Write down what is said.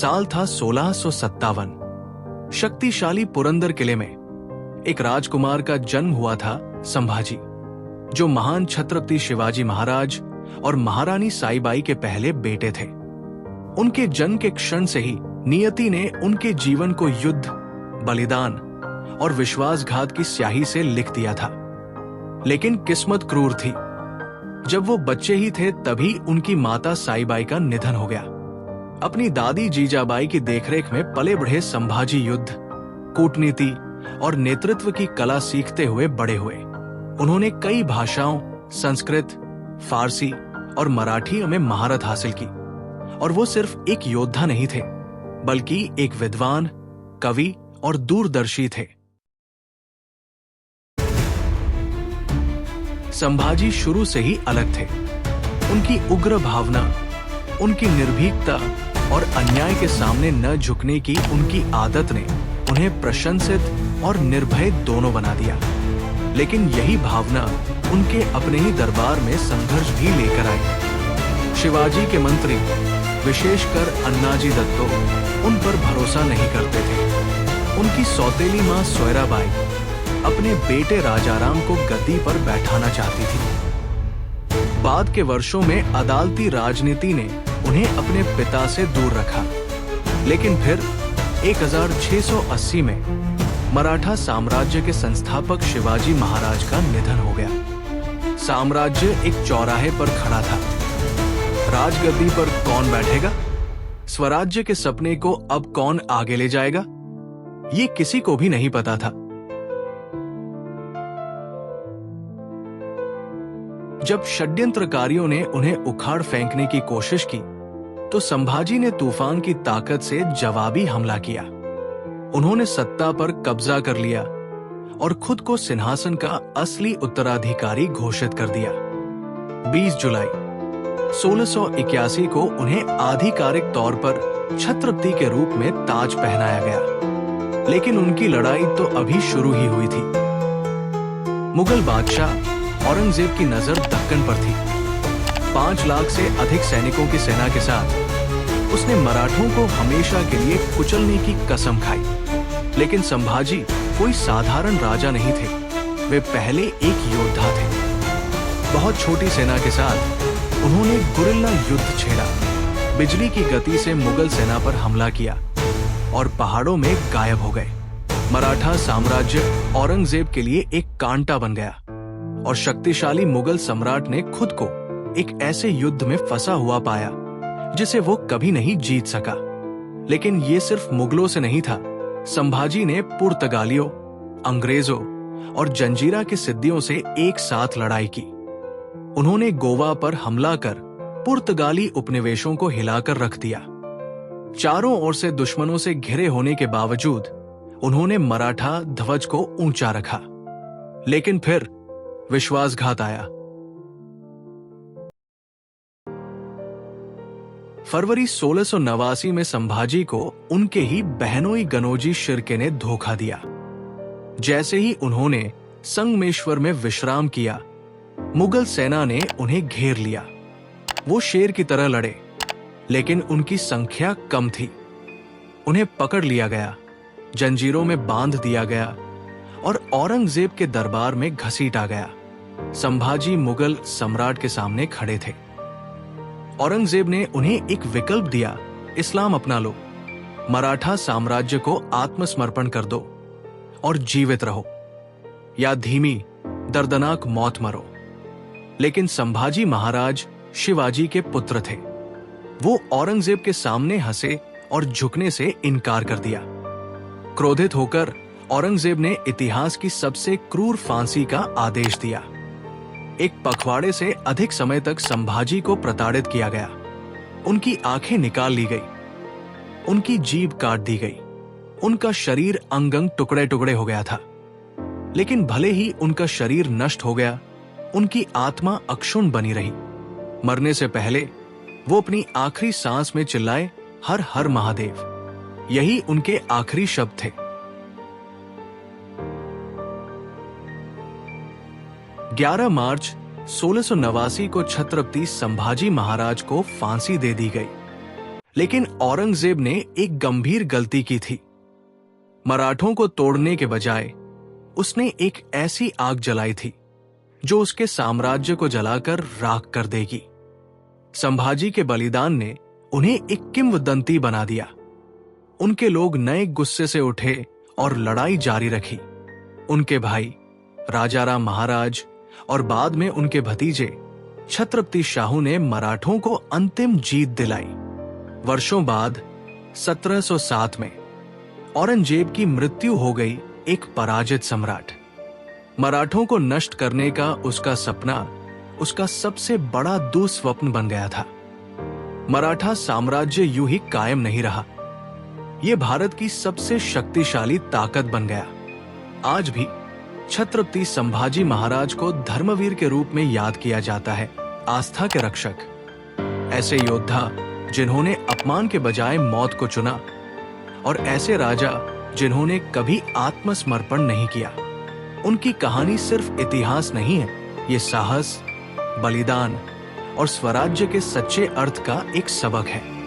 साल था 1657। शक्तिशाली पुरंदर किले में एक राजकुमार का जन्म हुआ था, संभाजी, जो महान छत्रपति शिवाजी महाराज और महारानी साईबाई के पहले बेटे थे। उनके जन्म के क्षण से ही नियति ने उनके जीवन को युद्ध, बलिदान और विश्वासघात की स्याही से लिख दिया था। लेकिन किस्मत क्रूर थी। जब वो बच्चे ही थे तभी उनकी माता साईबाई का निधन हो गया। अपनी दादी जीजाबाई की देखरेख में पले बढ़े संभाजी युद्ध, कूटनीति और नेतृत्व की कला सीखते हुए बड़े हुए। उन्होंने कई भाषाओं, संस्कृत, फारसी और मराठी में महारत हासिल की। और वो सिर्फ एक योद्धा नहीं थे, बल्कि एक विद्वान, कवि और दूरदर्शी थे। संभाजी शुरू से ही अलग थे। उनकी उग्र भावना, उनकी निर्भीकता और अन्याय के सामने न झुकने की उनकी आदत ने उन्हें प्रशंसित और निर्भय दोनों बना दिया। लेकिन यही भावना उनके अपने ही दरबार में संघर्ष भी लेकर आई। शिवाजी के मंत्री, विशेषकर अन्नाजी दत्तो, उन पर भरोसा नहीं करते थे। उनकी सौतेली मां सोयराबाई अपने बेटे राजाराम को गद्दी पर बैठाना चाहती थी। बाद के वर्षों में अदालती राजनीति ने उन्हें अपने पिता से दूर रखा। लेकिन फिर 1680 में मराठा साम्राज्य के संस्थापक शिवाजी महाराज का निधन हो गया। साम्राज्य एक चौराहे पर खड़ा था। राजगद्दी पर कौन बैठेगा? स्वराज्य के सपने को अब कौन आगे ले जाएगा? ये किसी को भी नहीं पता था। जब षड्यंत्रकारियों ने उन्हें उखाड़ फेंकने की कोशिश की, तो संभाजी ने तूफान की ताकत से जवाबी हमला किया। उन्होंने सत्ता पर कब्जा कर लिया और खुद को सिंहासन का असली उत्तराधिकारी घोषित कर दिया। 20 जुलाई 1681 को उन्हें आधिकारिक तौर पर छत्रपति के रूप में ताज पहनाया गया। लेकिन उनकी लड़ाई तो अभी शुरू ही हुई थी। मुगल बादशाह औरंगजेब की नजर दक्कन पर थी। 5 लाख से अधिक सैनिकों की सेना के साथ उसने मराठों को हमेशा के लिए कुचलने की कसम खाई। लेकिन संभाजी कोई साधारण राजा नहीं थे। वे पहले एक योद्धा थे। बहुत छोटी सेना के साथ उन्होंने गुरिल्ला युद्ध छेड़ा। बिजली की गति से मुगल सेना पर हमला किया और पहाड़ों में गायब हो गए। मराठा साम्राज्य औरंगजेब के लिए एक कांटा बन गया और शक्तिशाली मुगल सम्राट ने खुद को एक ऐसे युद्ध में फंसा हुआ पाया जिसे वो कभी नहीं जीत सका। लेकिन ये सिर्फ मुगलों से नहीं था। संभाजी ने पुर्तगालियों, अंग्रेजों और जंजीरा के सिद्दियों से एक साथ लड़ाई की। उन्होंने गोवा पर हमला कर पुर्तगाली उपनिवेशों को हिलाकर रख दिया। चारों ओर से दुश्मनों से घिरे होने के बावजूद उन्होंने मराठा ध्वज को ऊंचा रखा। लेकिन फिर विश्वासघात आया। फरवरी 1689 में संभाजी को उनके ही बहनोई गनोजी शिर्के ने धोखा दिया। जैसे ही उन्होंने संगमेश्वर में विश्राम किया, मुगल सेना ने उन्हें घेर लिया। वो शेर की तरह लड़े, लेकिन उनकी संख्या कम थी। उन्हें पकड़ लिया गया, जंजीरों में बांध दिया गया और औरंगजेब के दरबार में घसीटा गया। संभाजी मुगल सम्राट के सामने खड़े थे। औरंगजेब ने उन्हें एक विकल्प दिया, इस्लाम अपना लो, मराठा साम्राज्य को आत्मसमर्पण कर दो और जीवित रहो, या धीमी दर्दनाक मौत मरो। लेकिन संभाजी महाराज शिवाजी के पुत्र थे। वो औरंगजेब के सामने हंसे और झुकने से इनकार कर दिया। क्रोधित होकर औरंगजेब ने इतिहास की सबसे क्रूर फांसी का आदेश दिया। एक पखवाड़े से अधिक समय तक संभाजी को प्रताड़ित किया गया। उनकी आंखें निकाल ली गई, उनकी जीभ काट दी गई, उनका शरीर अंग अंग टुकड़े टुकड़े हो गया था। लेकिन भले ही उनका शरीर नष्ट हो गया, उनकी आत्मा अक्षुण्ण बनी रही। मरने से पहले वो अपनी आखिरी सांस में चिल्लाए, हर हर महादेव। यही उनके आखिरी शब्द थे। 11 मार्च 1689 को छत्रपति संभाजी महाराज को फांसी दे दी गई। लेकिन औरंगजेब ने एक गंभीर गलती की थी। मराठों को तोड़ने के बजाय उसने एक ऐसी आग जलाई थी जो उसके साम्राज्य को जलाकर राख कर देगी। संभाजी के बलिदान ने उन्हें एक किंवदंती बना दिया। उनके लोग नए गुस्से से उठे और लड़ाई जारी रखी। उनके भाई राजाराम महाराज और बाद में उनके भतीजे छत्रपति शाहू ने मराठों को अंतिम जीत दिलाई। वर्षों बाद 1707 में औरंगजेब की मृत्यु हो गई एक पराजित सम्राट। मराठों को नष्ट करने का उसका सपना उसका सबसे बड़ा दुस्वप्न बन गया था। मराठा साम्राज्य यूं ही कायम नहीं रहा, यह भारत की सबसे शक्तिशाली ताकत बन गया। आज भी छत्रपति संभाजी महाराज को धर्मवीर के रूप में याद किया जाता है, आस्था के रक्षक। ऐसे योद्धा जिन्होंने अपमान के बजाय मौत को चुना, और ऐसे राजा जिन्होंने कभी आत्मसमर्पण नहीं किया। उनकी कहानी सिर्फ इतिहास नहीं है, ये साहस, बलिदान और स्वराज्य के सच्चे अर्थ का एक सबक है।